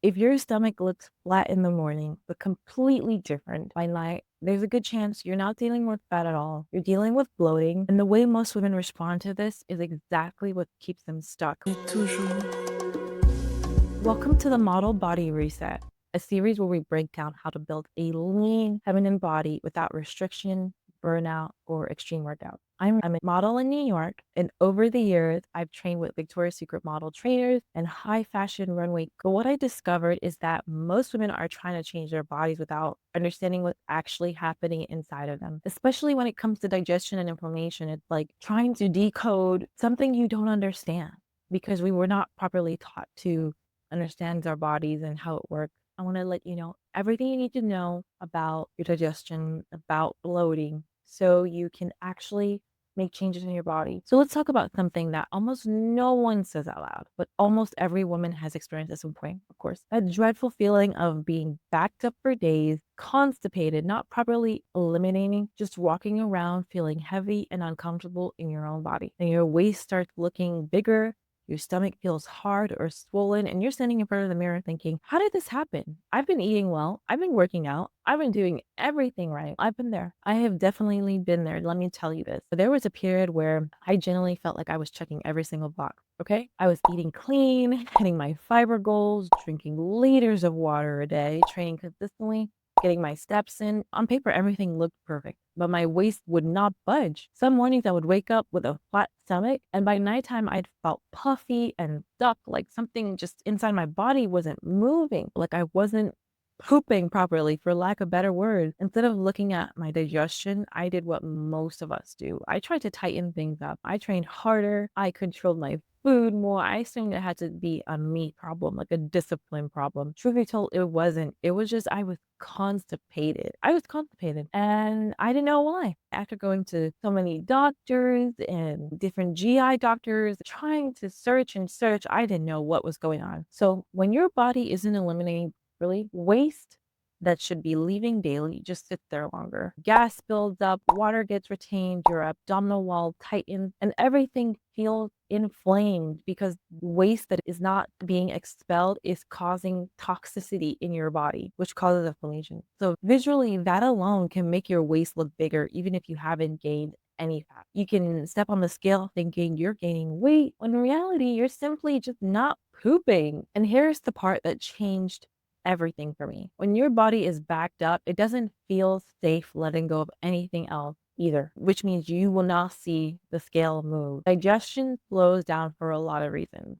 If your stomach looks flat in the morning, but completely different by night, there's a good chance you're not dealing with fat at all. You're dealing with bloating. And the way most women respond to this is exactly what keeps them stuck. Welcome to the Model Body Reset, a series where we break down how to build a lean, feminine body without restriction, burnout, or extreme workout. I'm a model in New York, and over the years, I've trained with Victoria's Secret model trainers and high fashion runway. But what I discovered is that most women are trying to change their bodies without understanding what's actually happening inside of them, especially when it comes to digestion and inflammation. It's like trying to decode something you don't understand because we were not properly taught to understand our bodies and how it works. I want to let you know everything you need to know about your digestion, about bloating, so you can actually make changes in your body. So let's talk about something that almost no one says out loud, but almost every woman has experienced at some point, of course. That dreadful feeling of being backed up for days, constipated, not properly eliminating, just walking around feeling heavy and uncomfortable in your own body. And your waist starts looking bigger, your stomach feels hard or swollen, and you're standing in front of the mirror thinking, how did this happen? I've been eating well. I've been working out. I've been doing everything right. I've been there. I have definitely been there. Let me tell you this. There was a period where I generally felt like I was checking every single box. Okay. I was eating clean, hitting my fiber goals, drinking liters of water a day, training consistently, getting my steps in. On paper, everything looked perfect, but my waist would not budge. Some mornings I would wake up with a flat stomach, and by nighttime I'd felt puffy and stuck, like something just inside my body wasn't moving, like I wasn't pooping properly, for lack of better words. Instead of looking at my digestion, I did what most of us do. I tried to tighten things up. I trained harder. I controlled my food more. I assumed it had to be a me problem, like a discipline problem. Truth be told, it wasn't. It was just I was constipated. I was constipated and I didn't know why. After going to so many doctors and different GI doctors, trying to search and search, I didn't know what was going on. So when your body isn't eliminating really waste that should be leaving daily just sits there longer. Gas builds up, water gets retained, your abdominal wall tightens, and everything feels inflamed because waste that is not being expelled is causing toxicity in your body, which causes inflammation. So visually, that alone can make your waist look bigger, even if you haven't gained any fat. You can step on the scale thinking you're gaining weight, when in reality, you're simply just not pooping. And here's the part that changed everything for me. When your body is backed up, it doesn't feel safe letting go of anything else either, which means you will not see the scale move. Digestion slows down for a lot of reasons.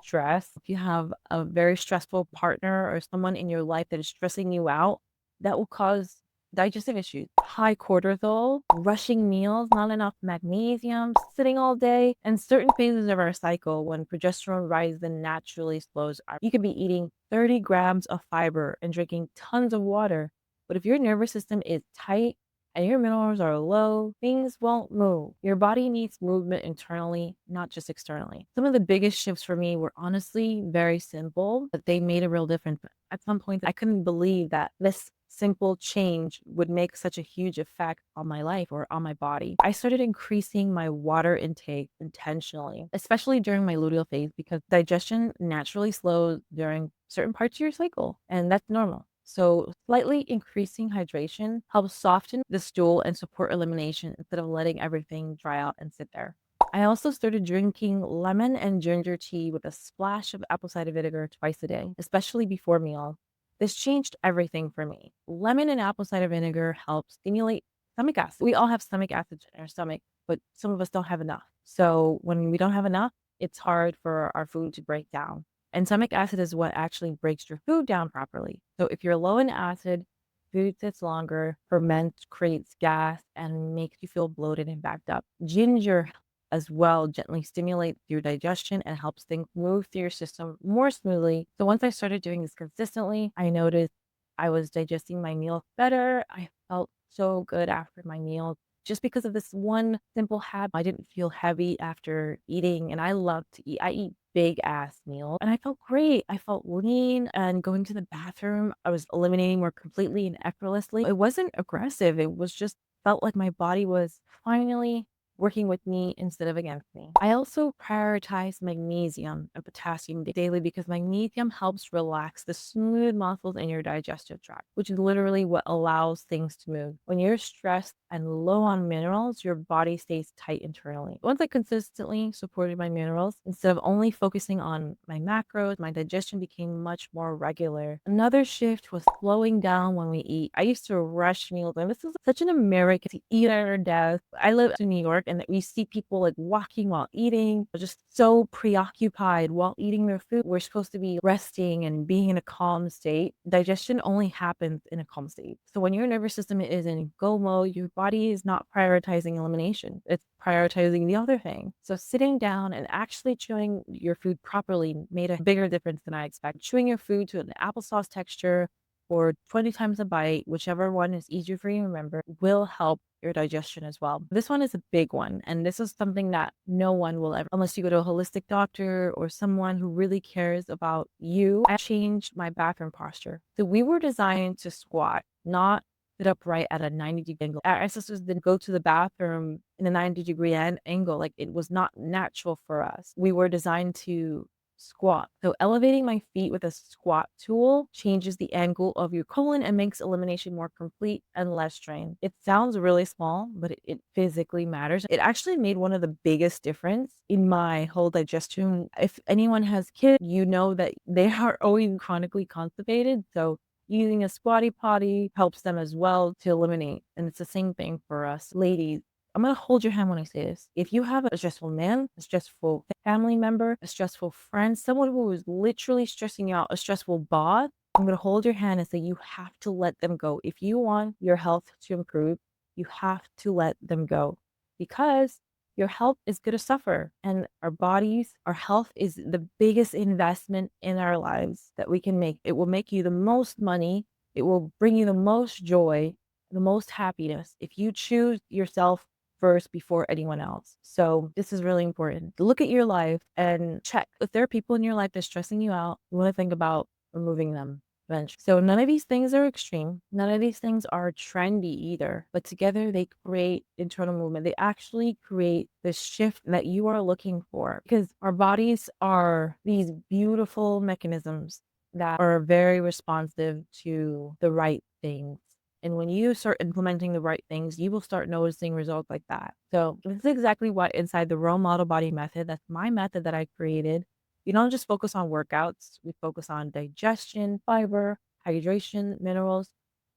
Stress. If you have a very stressful partner or someone in your life that is stressing you out, that will cause digestive issues. High cortisol, rushing meals, not enough magnesium, sitting all day, and certain phases of our cycle when progesterone rises and naturally slows up. You could be eating 30 grams of fiber and drinking tons of water, but if your nervous system is tight and your minerals are low, things won't move. Your body needs movement internally, not just externally. Some of the biggest shifts for me were honestly very simple, but they made a real difference. At some point, I couldn't believe that this simple change would make such a huge effect on my life or on my body. I started increasing my water intake intentionally, especially during my luteal phase, because digestion naturally slows during certain parts of your cycle, and that's normal. So slightly increasing hydration helps soften the stool and support elimination instead of letting everything dry out and sit there. I also started drinking lemon and ginger tea with a splash of apple cider vinegar twice a day, especially before meals. This changed everything for me. Lemon and apple cider vinegar help stimulate stomach acid. We all have stomach acid in our stomach, but some of us don't have enough. So when we don't have enough, it's hard for our food to break down. And stomach acid is what actually breaks your food down properly. So if you're low in acid, food sits longer, ferments, creates gas, and makes you feel bloated and backed up. Ginger as well gently stimulates your digestion and helps things move through your system more smoothly. So once I started doing this consistently, I noticed I was digesting my meals better. I felt so good after my meals. Just because of this one simple habit, I didn't feel heavy after eating, and I love to eat. I eat big ass meals, and I felt great. I felt lean, and going to the bathroom, I was eliminating more completely and effortlessly. It wasn't aggressive. It was just felt like my body was finally working with me instead of against me. I also prioritize magnesium and potassium daily because magnesium helps relax the smooth muscles in your digestive tract, which is literally what allows things to move. When you're stressed and low on minerals, your body stays tight internally. Once I consistently supported my minerals, instead of only focusing on my macros, my digestion became much more regular. Another shift was slowing down when we eat. I used to rush meals, and this is such an American to eat at our death. I live in New York, and we see people like walking while eating, just so preoccupied while eating their food. We're supposed to be resting and being in a calm state. Digestion only happens in a calm state. So when your nervous system is in go mode, your body is not prioritizing elimination. It's prioritizing the other thing. So sitting down and actually chewing your food properly made a bigger difference than I expected. Chewing your food to an applesauce texture or 20 times a bite, whichever one is easier for you to remember, will help your digestion as well. This one is a big one, and this is something that no one will ever, unless you go to a holistic doctor or someone who really cares about you. I changed my bathroom posture. So we were designed to squat, not sit upright at a 90-degree angle. Our ancestors didn't go to the bathroom in a 90-degree angle. Like, it was not natural for us. We were designed to squat. So elevating my feet with a squat tool changes the angle of your colon and makes elimination more complete and less strained. It sounds really small, but it physically matters. It actually made one of the biggest difference in my whole digestion. If anyone has kids, you know that they are always chronically constipated. So using a squatty potty helps them as well to eliminate. And it's the same thing for us ladies. I'm going to hold your hand when I say this. If you have a stressful man, a stressful family member, a stressful friend, someone who is literally stressing you out, a stressful boss, I'm going to hold your hand and say you have to let them go. If you want your health to improve, you have to let them go, because your health is going to suffer, and our bodies, our health is the biggest investment in our lives that we can make. It will make you the most money. It will bring you the most joy, the most happiness if you choose yourself first before anyone else. So this is really important. Look at your life and check if there are people in your life that's stressing you out. You want to think about removing them eventually. So none of these things are extreme. None of these things are trendy either, but together they create internal movement. They actually create the shift that you are looking for, because our bodies are these beautiful mechanisms that are very responsive to the right things. And when you start implementing the right things, you will start noticing results like that. So this is exactly why inside the Role Model Body Method, that's my method that I created, we don't just focus on workouts. We focus on digestion, fiber, hydration, minerals,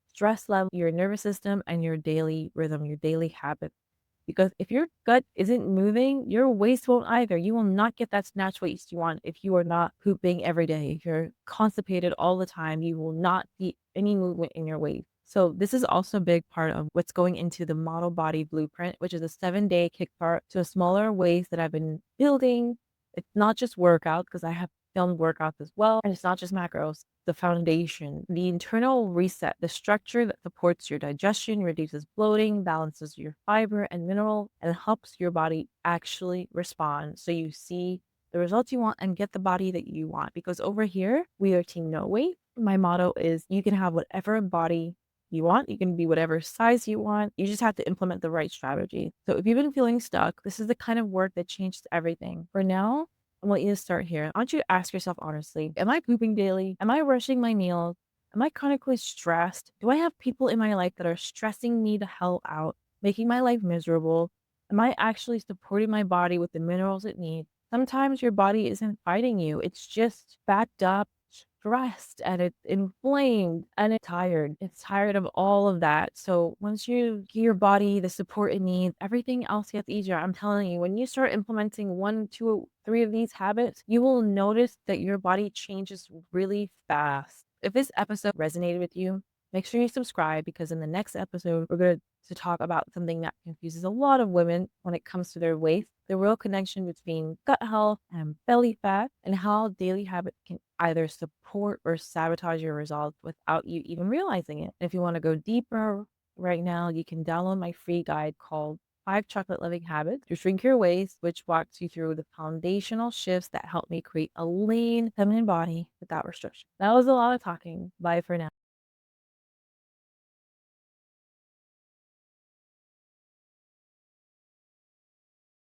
stress level, your nervous system, and your daily rhythm, your daily habits. Because if your gut isn't moving, your waist won't either. You will not get that snatch waist you want if you are not pooping every day. If you're constipated all the time, you will not see any movement in your waist. So this is also a big part of what's going into the Model Body Blueprint, which is a 7-day kickstart to a smaller waist that I've been building. It's not just workouts, because I have filmed workouts as well. And it's not just macros, the foundation, the internal reset, the structure that supports your digestion, reduces bloating, balances your fiber and mineral, and helps your body actually respond. So you see the results you want and get the body that you want. Because over here, we are Team No Weight. My motto is you can have whatever body you want. You can be whatever size you want. You just have to implement the right strategy. So if you've been feeling stuck, this is the kind of work that changes everything. For now, I want you to start here. I want you to ask yourself honestly, am I pooping daily? Am I rushing my meals? Am I chronically stressed? Do I have people in my life that are stressing me the hell out, making my life miserable? Am I actually supporting my body with the minerals it needs? Sometimes your body isn't fighting you. It's just backed up, stressed, and it's inflamed, and it's tired. It's tired of all of that. So once you give your body the support it needs, everything else gets easier. I'm telling you, when you start implementing 1, 2, 3 of these habits, you will notice that your body changes really fast. If this episode resonated with you, make sure you subscribe, because in the next episode, we're going to talk about something that confuses a lot of women when it comes to their waist, the real connection between gut health and belly fat, and how daily habits can either support or sabotage your results without you even realizing it. And if you want to go deeper right now, you can download my free guide called 5 Chocolate Loving Habits to Shrink Your Waist, which walks you through the foundational shifts that help me create a lean, feminine body without restriction. That was a lot of talking. Bye for now.